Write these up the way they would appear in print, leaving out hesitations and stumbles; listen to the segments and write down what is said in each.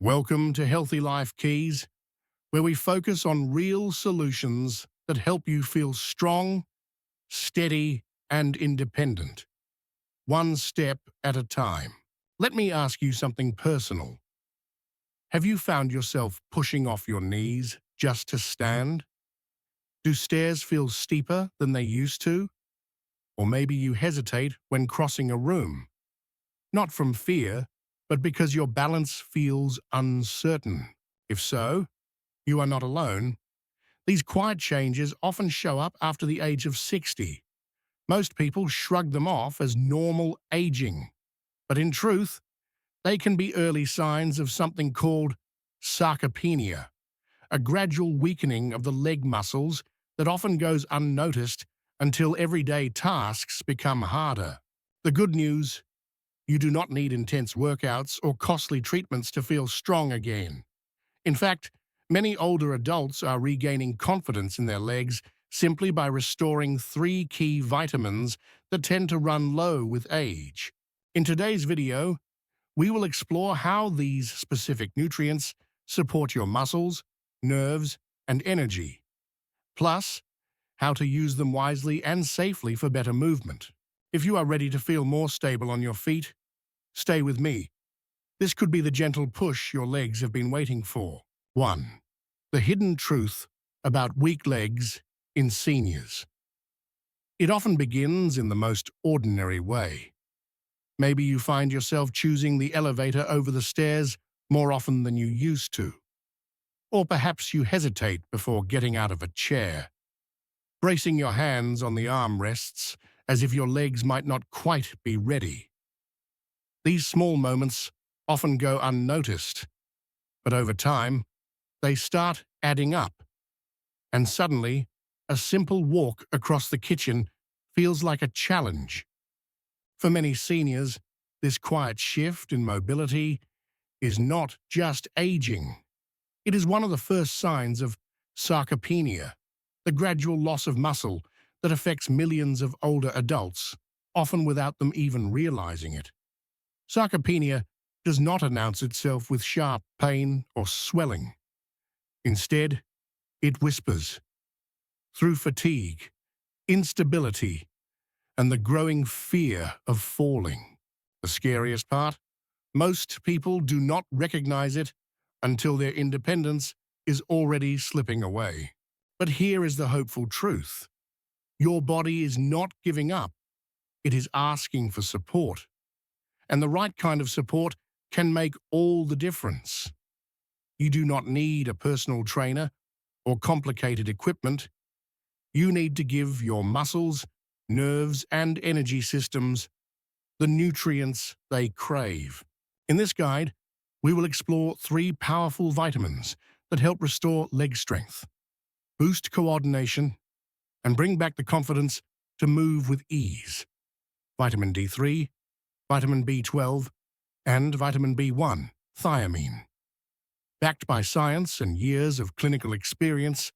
Welcome to Healthy Life Keys, where we focus on real solutions that help you feel strong, steady, and independent, one step at a time. Let me ask you something personal. Have you found yourself pushing off your knees just to stand? Do stairs feel steeper than they used to? Or maybe you hesitate when crossing a room, not from fear, but because your balance feels uncertain. If so, you are not alone. These quiet changes often show up after the age of 60. Most people shrug them off as normal aging, but in truth, they can be early signs of something called sarcopenia, a gradual weakening of the leg muscles that often goes unnoticed until everyday tasks become harder. The good news: you do not need intense workouts or costly treatments to feel strong again. In fact, many older adults are regaining confidence in their legs simply by restoring 3 key vitamins that tend to run low with age. In today's video, we will explore how these specific nutrients support your muscles, nerves, and energy, plus how to use them wisely and safely for better movement. If you are ready to feel more stable on your feet, stay with me. This could be the gentle push your legs have been waiting for. 1. The hidden truth about weak legs in seniors. It often begins in the most ordinary way. Maybe you find yourself choosing the elevator over the stairs more often than you used to. Or perhaps you hesitate before getting out of a chair, bracing your hands on the armrests as if your legs might not quite be ready. These small moments often go unnoticed, but over time, they start adding up, and suddenly, a simple walk across the kitchen feels like a challenge. For many seniors, this quiet shift in mobility is not just aging. It is one of the first signs of sarcopenia, the gradual loss of muscle that affects millions of older adults, often without them even realizing it. Sarcopenia does not announce itself with sharp pain or swelling. Instead, it whispers through fatigue, instability, and the growing fear of falling. The scariest part? Most people do not recognize it until their independence is already slipping away. But here is the hopeful truth. Your body is not giving up. It is asking for support. And the right kind of support can make all the difference. You do not need a personal trainer or complicated equipment. You need to give your muscles, nerves, and energy systems the nutrients they crave. In this guide, we will explore 3 powerful vitamins that help restore leg strength, boost coordination, and bring back the confidence to move with ease. Vitamin D3, Vitamin B12, and Vitamin B1, thiamine. Backed by science and years of clinical experience,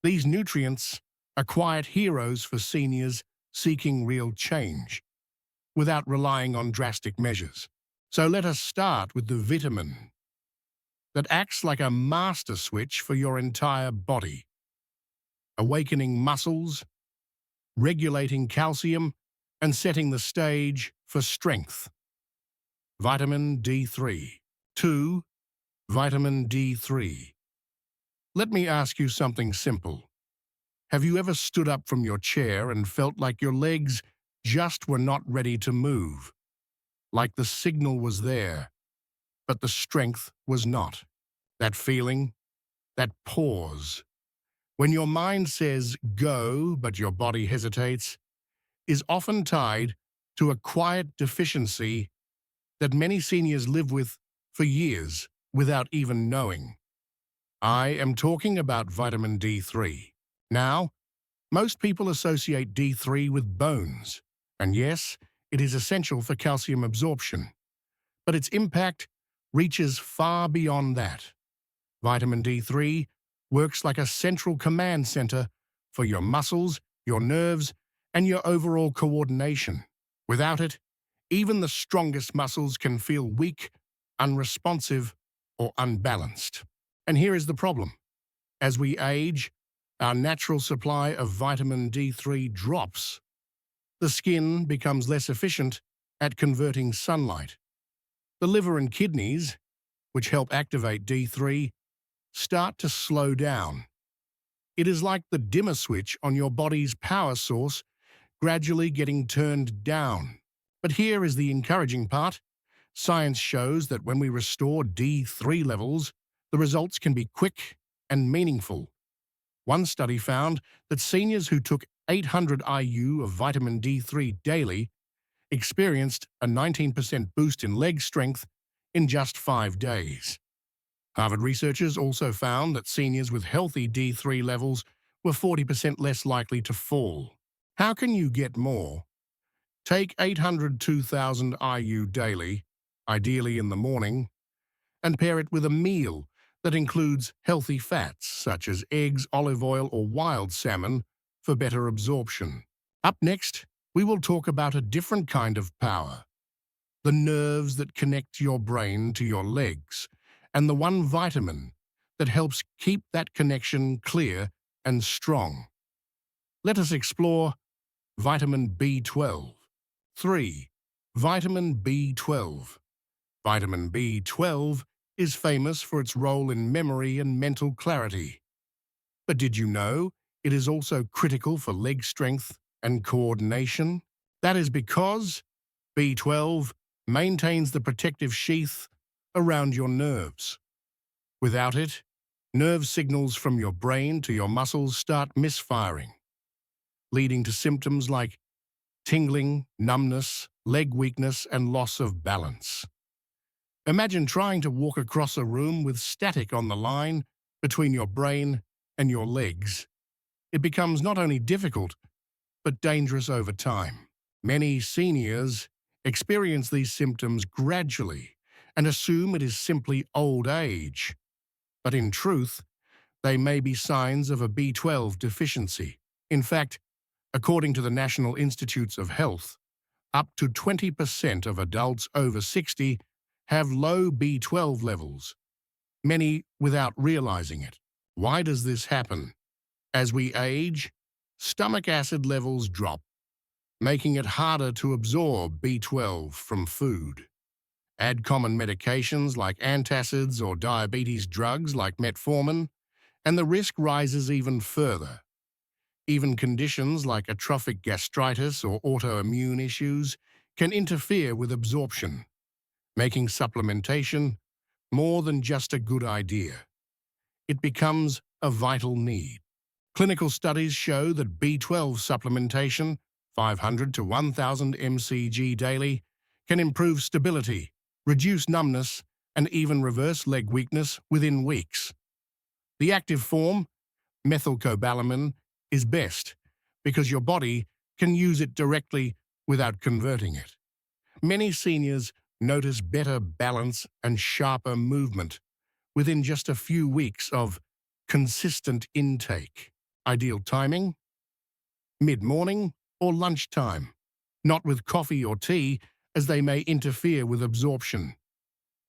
these nutrients are quiet heroes for seniors seeking real change, without relying on drastic measures. So let us start with the vitamin that acts like a master switch for your entire body, awakening muscles, regulating calcium, and setting the stage for strength. Vitamin D3. 2. Vitamin D3. Let me ask you something simple. Have you ever stood up from your chair and felt like your legs just were not ready to move? Like the signal was there, but the strength was not. That feeling, that pause, when your mind says go, but your body hesitates, is often tied to a quiet deficiency that many seniors live with for years without even knowing. I am talking about vitamin D3. Now, most people associate D3 with bones, and yes, it is essential for calcium absorption. But its impact reaches far beyond that. Vitamin D3 works like a central command center for your muscles, your nerves, and your overall coordination. Without it, even the strongest muscles can feel weak, unresponsive, or unbalanced. And here is the problem. As we age, our natural supply of vitamin D3 drops. The skin becomes less efficient at converting sunlight. The liver and kidneys, which help activate D3, start to slow down. It is like the dimmer switch on your body's power source gradually getting turned down. But here is the encouraging part. Science shows that when we restore D3 levels, the results can be quick and meaningful. One study found that seniors who took 800 IU of vitamin D3 daily experienced a 19% boost in leg strength in just 5 days. Harvard researchers also found that seniors with healthy D3 levels were 40% less likely to fall. How can you get more? Take 800 2000 IU daily, ideally in the morning, and pair it with a meal that includes healthy fats such as eggs, olive oil, or wild salmon for better absorption. Up next, we will talk about a different kind of power, the nerves that connect your brain to your legs, and the one vitamin that helps keep that connection clear and strong. Let us explore vitamin B12. 3. Vitamin B12. Vitamin B12 is famous for its role in memory and mental clarity. But did you know it is also critical for leg strength and coordination? That is because B12 maintains the protective sheath around your nerves. Without it, nerve signals from your brain to your muscles start misfiring, leading to symptoms like tingling, numbness, leg weakness, and loss of balance. Imagine trying to walk across a room with static on the line between your brain and your legs. It becomes not only difficult, but dangerous over time. Many seniors experience these symptoms gradually and assume it is simply old age. But in truth, they may be signs of a B12 deficiency. In fact, according to the National Institutes of Health, up to 20% of adults over 60 have low B12 levels, many without realizing it. Why does this happen? As we age, stomach acid levels drop, making it harder to absorb B12 from food. Add common medications like antacids or diabetes drugs like metformin, and the risk rises even further. Even conditions like atrophic gastritis or autoimmune issues can interfere with absorption, making supplementation more than just a good idea. It becomes a vital need. Clinical studies show that B12 supplementation, 500 to 1000 mcg daily, can improve stability, reduce numbness, and even reverse leg weakness within weeks. The active form, methylcobalamin, is best because your body can use it directly without converting it. Many seniors notice better balance and sharper movement within just a few weeks of consistent intake. Ideal timing? Mid-morning or lunchtime, not with coffee or tea as they may interfere with absorption.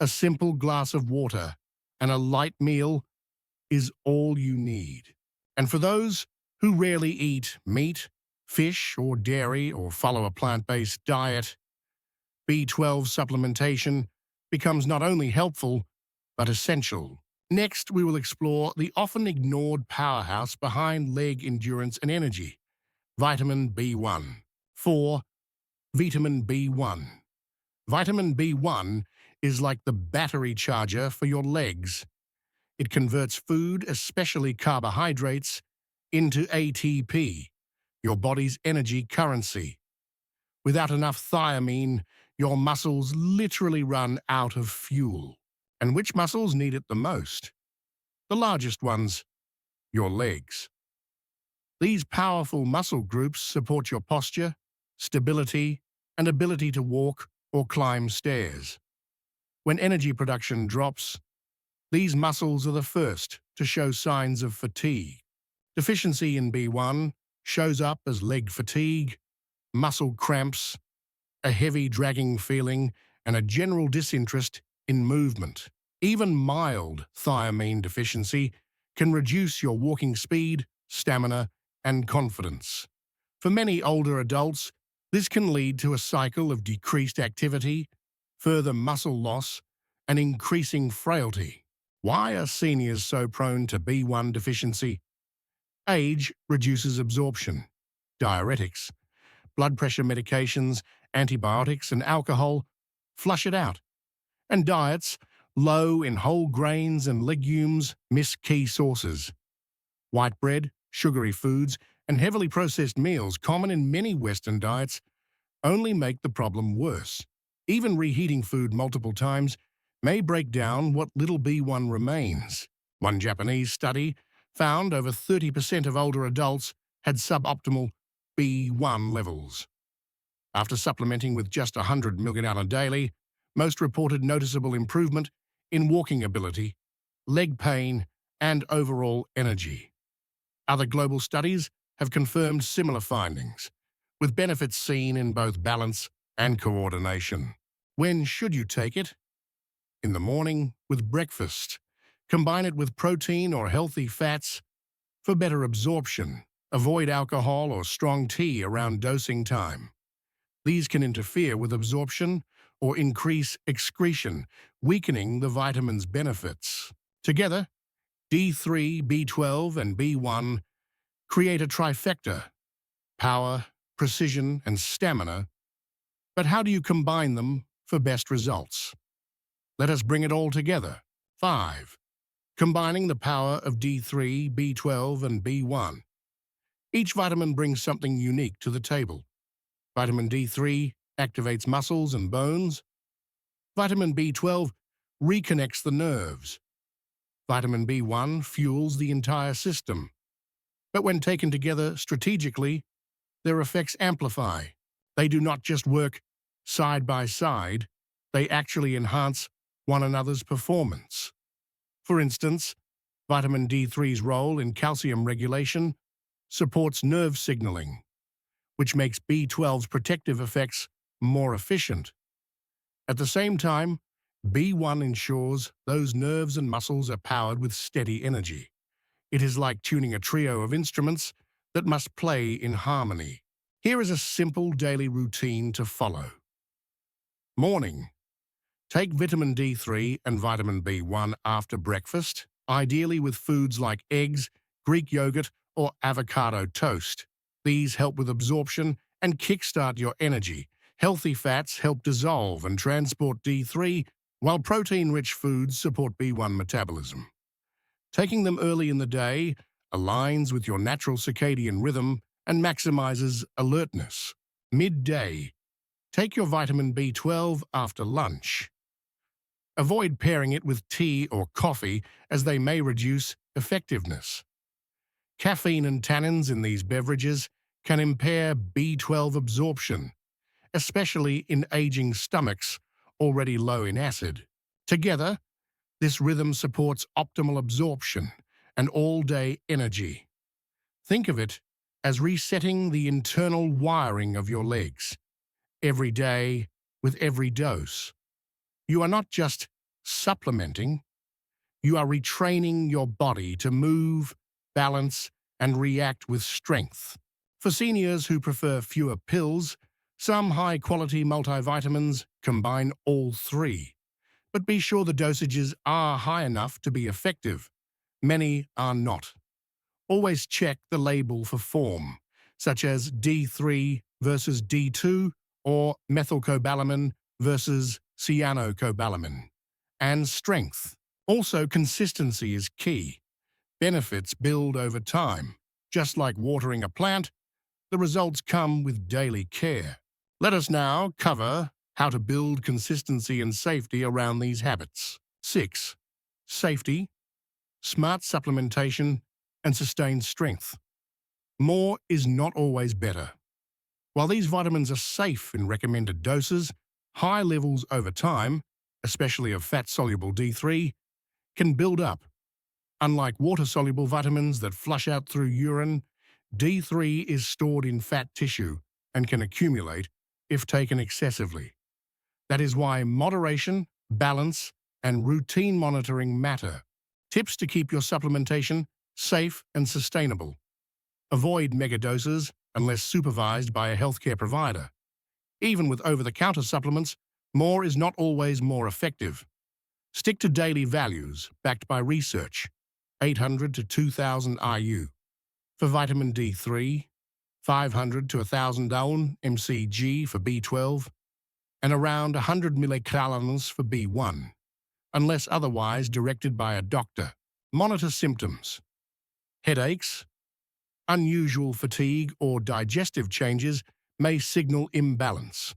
A simple glass of water and a light meal is all you need. And for those who rarely eat meat, fish, or dairy or follow a plant-based diet, B12 supplementation becomes not only helpful, but essential. Next, we will explore the often ignored powerhouse behind leg endurance and energy, vitamin B1. 4. Vitamin B1. Vitamin B1 is like the battery charger for your legs. It converts food, especially carbohydrates, into ATP, your body's energy currency. Without enough thiamine, your muscles literally run out of fuel. And which muscles need it the most? The largest ones, your legs. These powerful muscle groups support your posture, stability, and ability to walk or climb stairs. When energy production drops, these muscles are the first to show signs of fatigue. Deficiency in B1 shows up as leg fatigue, muscle cramps, a heavy dragging feeling, and a general disinterest in movement. Even mild thiamine deficiency can reduce your walking speed, stamina, and confidence. For many older adults, this can lead to a cycle of decreased activity, further muscle loss, and increasing frailty. Why are seniors so prone to B1 deficiency? Age reduces absorption. Diuretics, blood pressure medications, antibiotics, and alcohol flush it out. And diets, low in whole grains and legumes, miss key sources. White bread, sugary foods, and heavily processed meals, common in many Western diets, only make the problem worse. Even reheating food multiple times may break down what little B1 remains. One Japanese study found over 30% of older adults had suboptimal B1 levels. After supplementing with just 100 mg daily, most reported noticeable improvement in walking ability, leg pain, and overall energy. Other global studies have confirmed similar findings, with benefits seen in both balance and coordination. When should you take it? In the morning with breakfast. Combine it with protein or healthy fats for better absorption. Avoid alcohol or strong tea around dosing time. These can interfere with absorption or increase excretion, weakening the vitamin's benefits. Together, D3, B12, and B1 create a trifecta: power, precision, and stamina. But how do you combine them for best results? Let us bring it all together. 5. Combining the power of D3, B12, and B1. Each vitamin brings something unique to the table. Vitamin D3 activates muscles and bones. Vitamin B12 reconnects the nerves. Vitamin B1 fuels the entire system. But when taken together strategically, their effects amplify. They do not just work side by side, they actually enhance one another's performance. For instance, vitamin D3's role in calcium regulation supports nerve signaling, which makes B12's protective effects more efficient. At the same time, B1 ensures those nerves and muscles are powered with steady energy. It is like tuning a trio of instruments that must play in harmony. Here is a simple daily routine to follow. Morning. Take vitamin D3 and vitamin B1 after breakfast, ideally with foods like eggs, Greek yogurt, or avocado toast. These help with absorption and kickstart your energy. Healthy fats help dissolve and transport D3, while protein-rich foods support B1 metabolism. Taking them early in the day aligns with your natural circadian rhythm and maximizes alertness. Midday. Take your vitamin B12 after lunch. Avoid pairing it with tea or coffee, as they may reduce effectiveness. Caffeine and tannins in these beverages can impair B12 absorption, especially in aging stomachs already low in acid. Together, this rhythm supports optimal absorption and all-day energy. Think of it as resetting the internal wiring of your legs, every day with every dose. You are not just supplementing, you are retraining your body to move, balance, and react with strength. For seniors who prefer fewer pills, some high-quality multivitamins combine all three. But be sure the dosages are high enough to be effective. Many are not. Always check the label for form, such as D3 versus D2 or methylcobalamin versus cyanocobalamin. And strength. Also, consistency is key. Benefits build over time. Just like watering a plant, the results come with daily care. Let us now cover how to build consistency and safety around these habits. 6. Safety, smart supplementation, and sustained strength. More is not always better. While these vitamins are safe in recommended doses, high levels over time, especially of fat-soluble D3, can build up. Unlike water-soluble vitamins that flush out through urine, D3 is stored in fat tissue and can accumulate if taken excessively. That is why moderation, balance, and routine monitoring matter. Tips to keep your supplementation safe and sustainable. Avoid megadoses unless supervised by a healthcare provider. Even with over-the-counter supplements, more is not always more effective. Stick to daily values backed by research, 800 to 2000 IU. For vitamin D3, 500 to 1000 mcg for B12, and around 100 millicalorins for B1, unless otherwise directed by a doctor. Monitor symptoms. Headaches, unusual fatigue, or digestive changes may signal imbalance.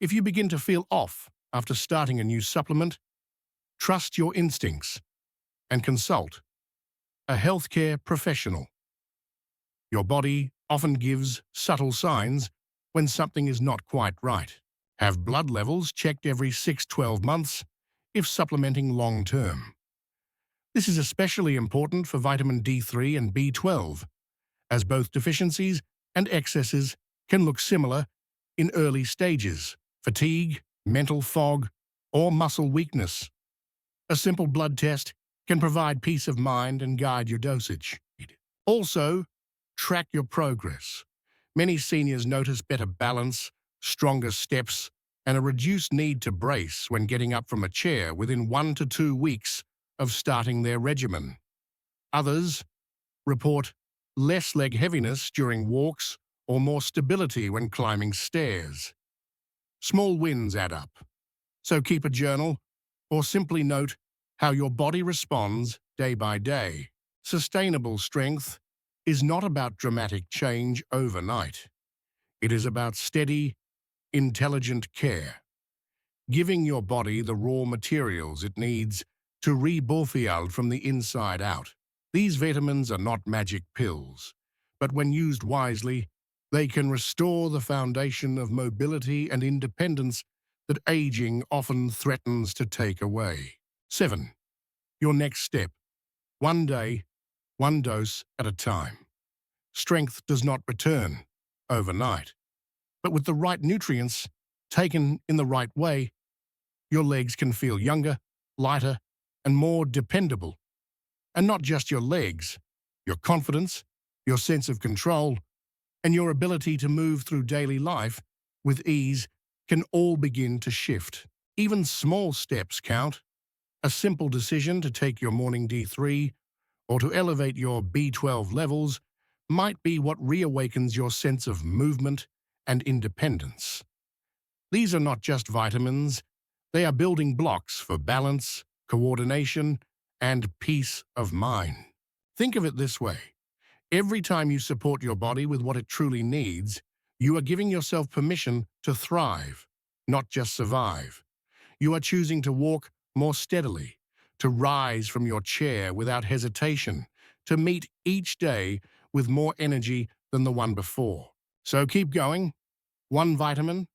If you begin to feel off after starting a new supplement, trust your instincts and consult a healthcare professional. Your body often gives subtle signs when something is not quite right. Have blood levels checked every 6-12 months if supplementing long-term. This is especially important for vitamin D3 and B12, as both deficiencies and excesses can look similar in early stages: fatigue, mental fog, or muscle weakness. A simple blood test can provide peace of mind and guide your dosage. Also, track your progress. Many seniors notice better balance, stronger steps, and a reduced need to brace when getting up from a chair within 1 to 2 weeks of starting their regimen. Others report less leg heaviness during walks or more stability when climbing stairs. Small wins add up, so keep a journal or simply note how your body responds day by day. Sustainable strength is not about dramatic change overnight. It is about steady, intelligent care, giving your body the raw materials it needs to rebuild from the inside out. These vitamins are not magic pills, but when used wisely, they can restore the foundation of mobility and independence that aging often threatens to take away. 7. Your next step. One day, one dose at a time. Strength does not return overnight, but with the right nutrients, taken in the right way, your legs can feel younger, lighter, and more dependable. And not just your legs, your confidence, your sense of control, and your ability to move through daily life with ease can all begin to shift. Even small steps count. A simple decision to take your morning D3 or to elevate your B12 levels might be what reawakens your sense of movement and independence. These are not just vitamins, they are building blocks for balance, coordination, and peace of mind. Think of it this way. Every time you support your body with what it truly needs, you are giving yourself permission to thrive, not just survive. You are choosing to walk more steadily, to rise from your chair without hesitation, to meet each day with more energy than the one before. So keep going, one vitamin,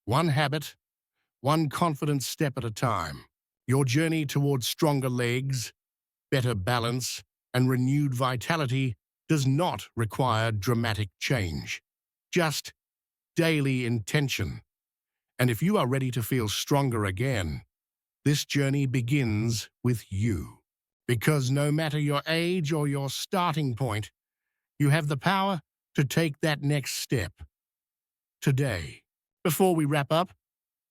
one habit, one confident step at a time. Your journey towards stronger legs, better balance, and renewed vitality does not require dramatic change, just daily intention. And if you are ready to feel stronger again, this journey begins with you. Because no matter your age or your starting point, you have the power to take that next step today. Before we wrap up,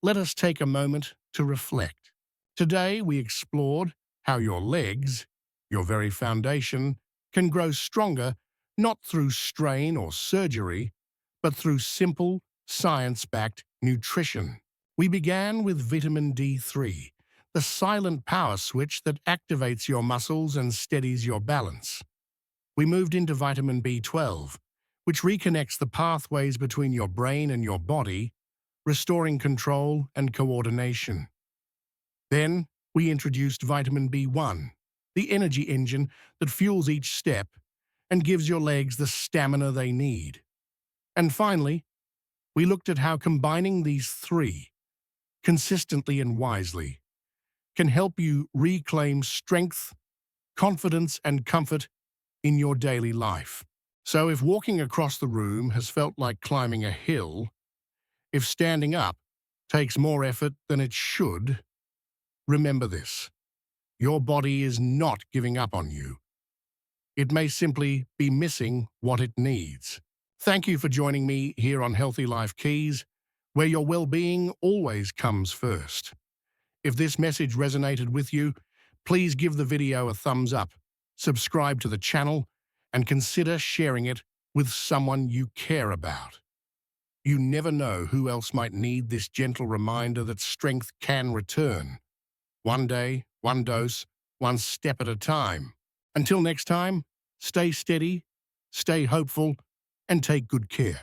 let us take a moment to reflect. Today we explored how your legs, your very foundation, can grow stronger not through strain or surgery, but through simple, science-backed nutrition. We began with vitamin D3, the silent power switch that activates your muscles and steadies your balance. We moved into vitamin B12, which reconnects the pathways between your brain and your body, restoring control and coordination. Then, we introduced vitamin B1, the energy engine that fuels each step and gives your legs the stamina they need. And finally, we looked at how combining these three, consistently and wisely, can help you reclaim strength, confidence, and comfort in your daily life. So if walking across the room has felt like climbing a hill, if standing up takes more effort than it should, Remember this: your body is not giving up on you. It may simply be missing what it needs. Thank you for joining me here on Healthy Life Keys, where your well-being always comes first. If this message resonated with you, please give the video a thumbs up, subscribe to the channel, and consider sharing it with someone you care about. You never know who else might need this gentle reminder that strength can return. One day, one dose, one step at a time. Until next time, stay steady, stay hopeful, and take good care.